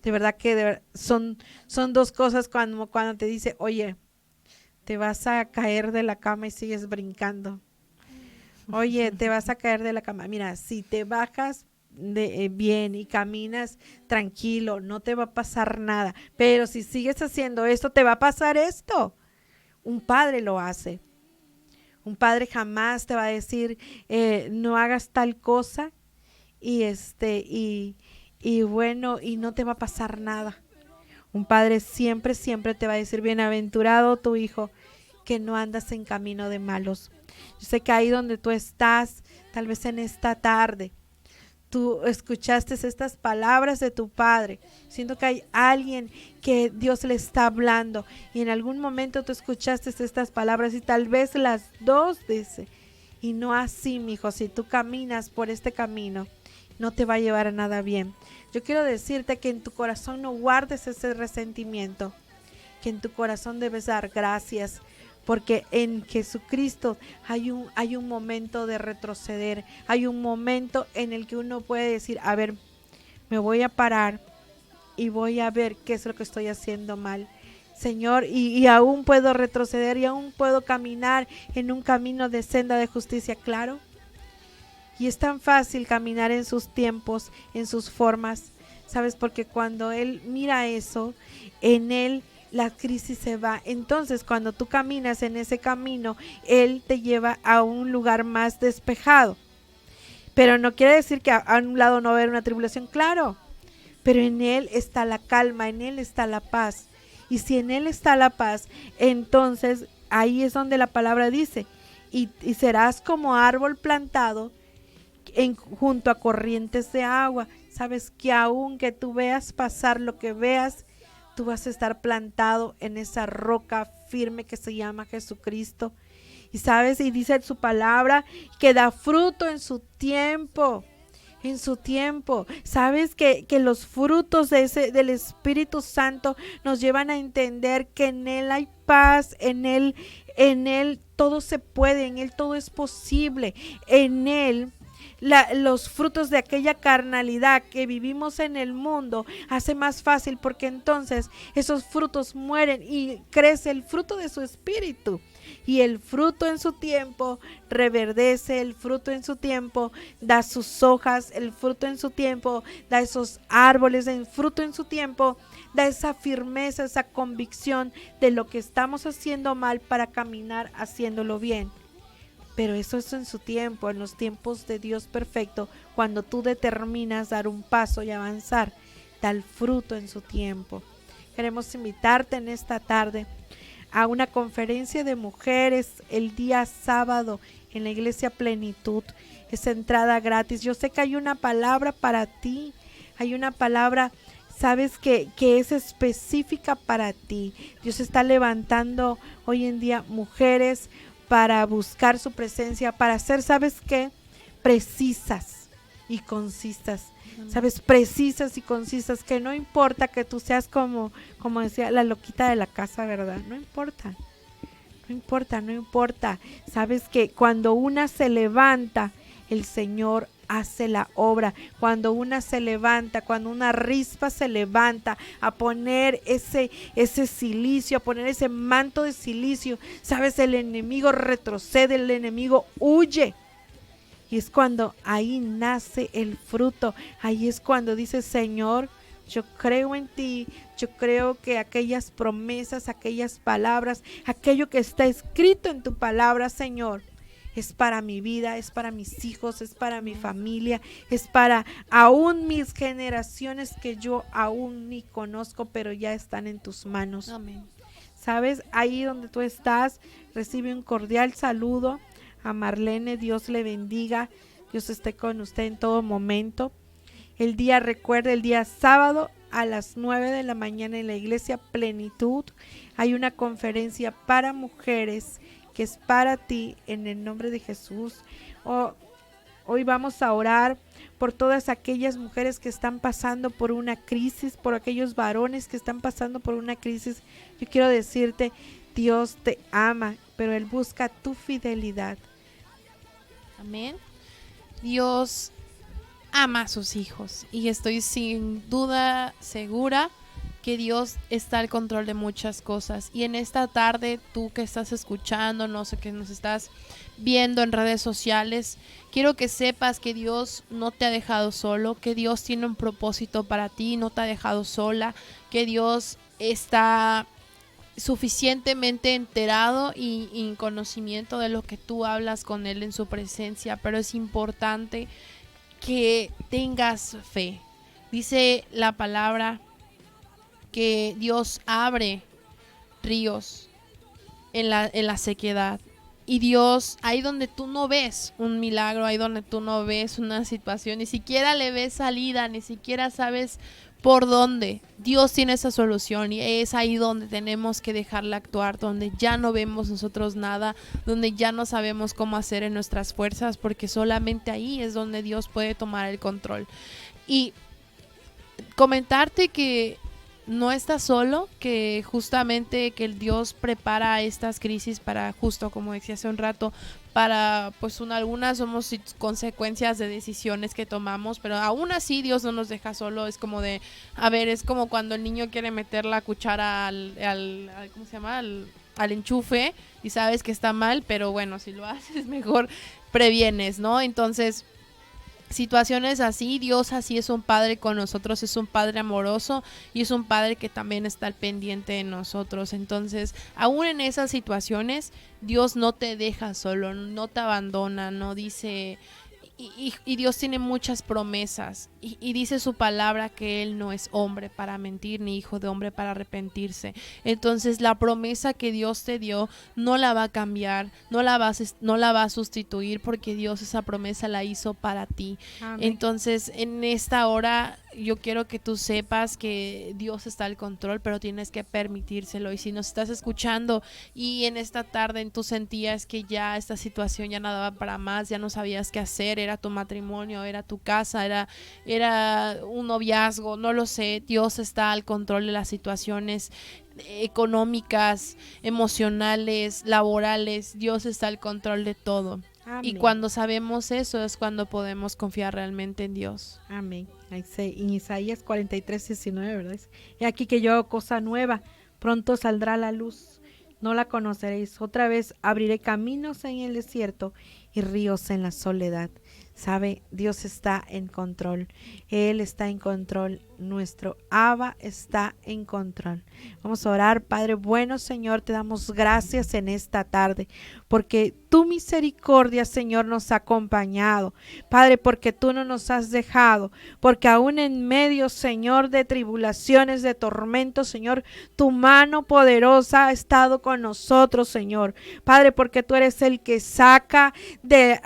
De verdad que son dos cosas cuando te dice, oye, te vas a caer de la cama y sigues brincando. Oye, te vas a caer de la cama. Mira, si te bajas bien y caminas tranquilo, no te va a pasar nada. Pero si sigues haciendo esto, te va a pasar esto. Un padre lo hace. Un padre jamás te va a decir, no hagas tal cosa y bueno, y no te va a pasar nada. Un padre siempre, siempre te va a decir, bienaventurado tu hijo, que no andas en camino de malos. Yo sé que ahí donde tú estás, tal vez en esta tarde, tú escuchaste estas palabras de tu padre. Siento que hay alguien que Dios le está hablando y en algún momento tú escuchaste estas palabras y tal vez las dos dice, y no así, mijo, si tú caminas por este camino, no te va a llevar a nada bien. Yo quiero decirte que en tu corazón no guardes ese resentimiento, que en tu corazón debes dar gracias, porque en Jesucristo hay un momento de retroceder, hay un momento en el que uno puede decir, a ver, me voy a parar y voy a ver qué es lo que estoy haciendo mal, Señor, y aún puedo retroceder y aún puedo caminar en un camino de senda de justicia, claro. Y es tan fácil caminar en sus tiempos, en sus formas, ¿sabes? Porque cuando Él mira eso, en Él la crisis se va. Entonces, cuando tú caminas en ese camino, Él te lleva a un lugar más despejado. Pero no quiere decir que a un lado no va a haber una tribulación, claro. Pero en Él está la calma, en Él está la paz. Y si en Él está la paz, entonces ahí es donde la palabra dice, y serás como árbol plantado junto a corrientes de agua. Sabes que aunque tú veas pasar lo que veas, tú vas a estar plantado en esa roca firme que se llama Jesucristo. Y sabes, y dice su palabra que da fruto en su tiempo. En su tiempo. Sabes que los frutos del Espíritu Santo nos llevan a entender que en Él hay paz, en Él todo se puede, en Él todo es posible, en Él los frutos de aquella carnalidad que vivimos en el mundo hace más fácil, porque entonces esos frutos mueren y crece el fruto de su espíritu, y el fruto en su tiempo reverdece, el fruto en su tiempo da sus hojas, el fruto en su tiempo da esos árboles, el fruto en su tiempo da esa firmeza, esa convicción de lo que estamos haciendo mal para caminar haciéndolo bien. Pero eso es en su tiempo, en los tiempos de Dios perfecto, cuando tú determinas dar un paso y avanzar, da el fruto en su tiempo. Queremos invitarte en esta tarde a una conferencia de mujeres el día sábado en la iglesia Plenitud. Es entrada gratis. Yo sé que hay una palabra para ti, hay una palabra, sabes, que es específica para ti. Dios está levantando hoy en día mujeres para buscar su presencia, para ser, ¿sabes qué? Precisas y concisas. ¿Sabes? Precisas y concisas, que no importa que tú seas como decía la loquita de la casa, ¿verdad? No importa. No importa, no importa. Sabes que cuando una se levanta, el Señor hace la obra. Cuando una se levanta, cuando una rispa se levanta a poner ese silicio, a poner ese manto de silicio, sabes, el enemigo retrocede, el enemigo huye. Y es cuando ahí nace el fruto. Ahí es cuando dice, Señor, Yo creo en ti, yo creo que aquellas promesas, aquellas palabras, aquello que está escrito en tu palabra, Señor, es para mi vida, es para mis hijos, es para mi familia, es para aún mis generaciones que yo aún ni conozco, pero ya están en tus manos. Amén. ¿Sabes? Ahí donde tú estás, recibe un cordial saludo a Marlene. Dios le bendiga, Dios esté con usted en todo momento. Recuerda, el día sábado a las 9 de la mañana en la iglesia Plenitud hay una conferencia para mujeres que es para ti en el nombre de Jesús. Hoy vamos a orar por todas aquellas mujeres que están pasando por una crisis, por aquellos varones que están pasando por una crisis. Yo quiero decirte, Dios te ama, pero Él busca tu fidelidad. Amén. Dios ama a sus hijos y estoy sin duda segura que Dios está al control de muchas cosas. Y en esta tarde, tú que estás escuchando, no sé, que nos estás viendo en redes sociales, quiero que sepas que Dios no te ha dejado solo, que Dios tiene un propósito para ti, no te ha dejado sola, que Dios está suficientemente enterado y en conocimiento de lo que tú hablas con Él en su presencia, pero es importante que tengas fe. Dice la palabra que Dios abre ríos en la sequedad. Y Dios, ahí donde tú no ves un milagro, ahí donde tú no ves una situación, ni siquiera le ves salida, ni siquiera sabes por dónde, Dios tiene esa solución y es ahí donde tenemos que dejarla actuar, donde ya no vemos nosotros nada, donde ya no sabemos cómo hacer en nuestras fuerzas, porque solamente ahí es donde Dios puede tomar el control. Y comentarte que no estás solo, que justamente que el Dios prepara estas crisis para, justo como decía hace un rato, para pues algunas somos consecuencias de decisiones que tomamos, pero aún así Dios no nos deja solo. Es como de, es como cuando el niño quiere meter la cuchara al ¿cómo se llama? Al enchufe y sabes que está mal, pero bueno, si lo haces mejor previenes, ¿no? Entonces, situaciones así, Dios así es un padre con nosotros, es un padre amoroso y es un padre que también está al pendiente de nosotros. Entonces, aún en esas situaciones, Dios no te deja solo, no te abandona, no dice... Y Dios tiene muchas promesas y dice su palabra que Él no es hombre para mentir ni hijo de hombre para arrepentirse. Entonces la promesa que Dios te dio no la va a cambiar, no la va a sustituir, porque Dios esa promesa la hizo para ti. Amén. Entonces en esta hora yo quiero que tú sepas que Dios está al control, pero tienes que permitírselo. Y si nos estás escuchando y en esta tarde tú sentías que ya esta situación ya no daba para más, ya no sabías qué hacer, era tu matrimonio, era tu casa, era un noviazgo, no lo sé, Dios está al control de las situaciones económicas, emocionales, laborales. Dios está al control de todo. Amén. Y cuando sabemos eso es cuando podemos confiar realmente en Dios. Amén. En Isaías 43:19, ¿verdad? He aquí que yo hago cosa nueva, pronto saldrá la luz, no la conoceréis. Otra vez abriré caminos en el desierto y ríos en la soledad. ¿Sabe? Dios está en control. Él está en control. Nuestro Abba está en control. Vamos a orar. Padre bueno, Señor, te damos gracias en esta tarde, porque tu misericordia, Señor, nos ha acompañado. Padre, porque tú no nos has dejado, porque aún en medio, Señor, de tribulaciones, de tormentos, Señor, tu mano poderosa ha estado con nosotros, Señor. Padre, porque tú eres el que saca de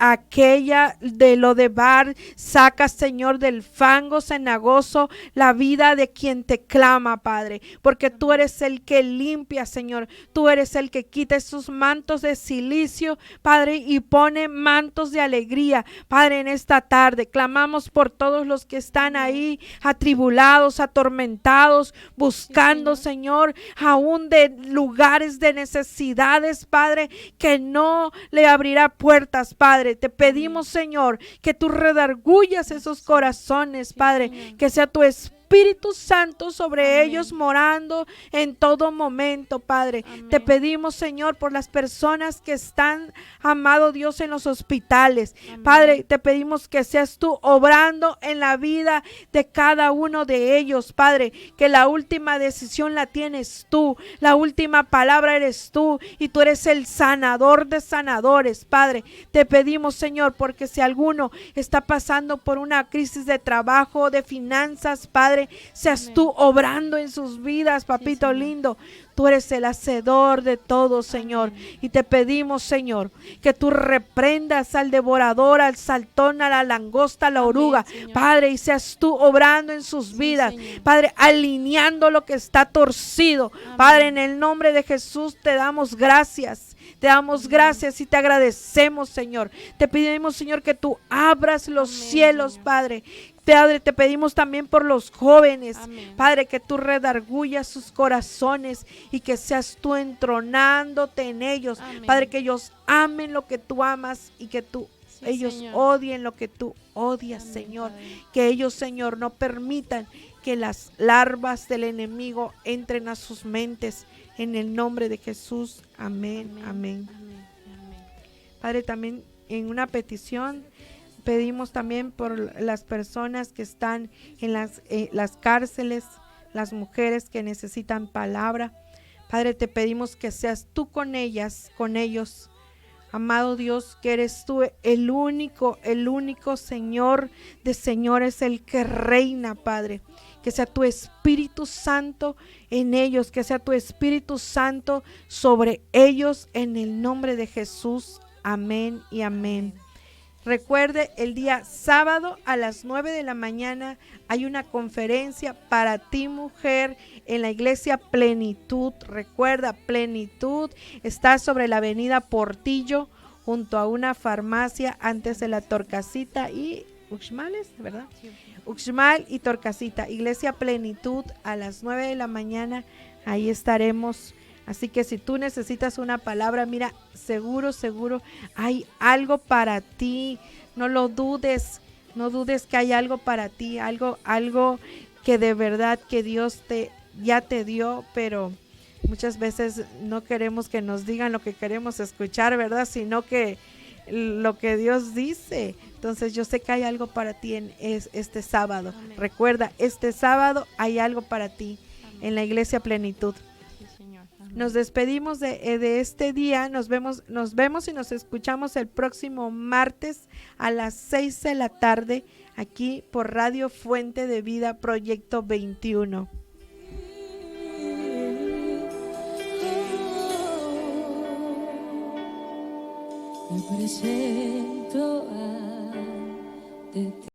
lo de bar, saca, Señor, del fango cenagoso la vida de quien te clama, Padre, porque tú eres el que limpia, Señor. Tú eres el que quita esos mantos de silicio, Padre, y pone mantos de alegría. Padre, en esta tarde clamamos por todos los que están ahí atribulados, atormentados, buscando, Señor, aún de lugares de necesidades, Padre, que no le abrirá puertas, Padre. Te pedimos, Señor, que tú redargullas esos corazones, Padre, que sea tu Espíritu Espíritu Santo sobre Amén. ellos, morando en todo momento, Padre. Amén. Te pedimos, Señor, por las personas que están, amado Dios, en los hospitales. Amén. Padre, te pedimos que seas tú obrando en la vida de cada uno de ellos, Padre, que la última decisión la tienes tú, la última palabra eres tú, y tú eres el sanador de sanadores, Padre. Te pedimos, Señor, porque si alguno está pasando por una crisis de trabajo, de finanzas, Padre, seas Amén. tú obrando en sus vidas, papito Señor. lindo. Tú eres el hacedor de todo, Señor. Amén. Y te pedimos, Señor, que tú reprendas al devorador, al saltón, a la langosta, a la Amén, oruga, Señor. Padre, y seas tú obrando en sus Sí, vidas, Señor. Padre, alineando lo que está torcido. Amén. Padre, en el nombre de Jesús te damos gracias. Te damos gracias y te agradecemos, Señor. Te pedimos, Señor, que tú abras los Amén, cielos, Señor. Padre. Padre, te pedimos también por los jóvenes, Amén. Padre, que tú redargullas sus corazones y que seas tú entronándote en ellos, Amén. Padre, que ellos amen lo que tú amas y que Sí, ellos Señor. odien lo que tú odias, Amén, Señor. Padre. Que ellos, Señor, no permitan que las larvas del enemigo entren a sus mentes. En el nombre de Jesús, amén, amén. Amén. Amén. Padre, también en una petición pedimos también por las personas que están en las cárceles, las mujeres que necesitan palabra. Padre, te pedimos que seas tú con ellas, con ellos. Amado Dios, que eres tú el único Señor de señores, el que reina, Padre. Que sea tu Espíritu Santo en ellos, que sea tu Espíritu Santo sobre ellos, en el nombre de Jesús. Amén y amén. Recuerde, el día sábado a las 9 de la mañana hay una conferencia para ti, mujer, en la iglesia Plenitud. Recuerda, Plenitud está sobre la avenida Portillo, junto a una farmacia antes de la Torcasita y Uxmales, ¿verdad? Sí. Uxmal y Torcasita. Iglesia Plenitud a las 9 de la mañana. Ahí estaremos. Así que si tú necesitas una palabra, mira, seguro hay algo para ti. No lo dudes, no dudes que hay algo para ti, algo que de verdad que Dios ya te dio, pero muchas veces no queremos que nos digan lo que queremos escuchar, ¿verdad? Sino que lo que Dios dice. Entonces yo sé que hay algo para ti este sábado. Amén. Recuerda, este sábado hay algo para ti Amén. en la iglesia Plenitud. Sí, Señor. Amén. Nos despedimos de este día. Nos vemos y nos escuchamos el próximo martes a las 6 de la tarde aquí por Radio Fuente de Vida, Proyecto 21. Me presento ante ti.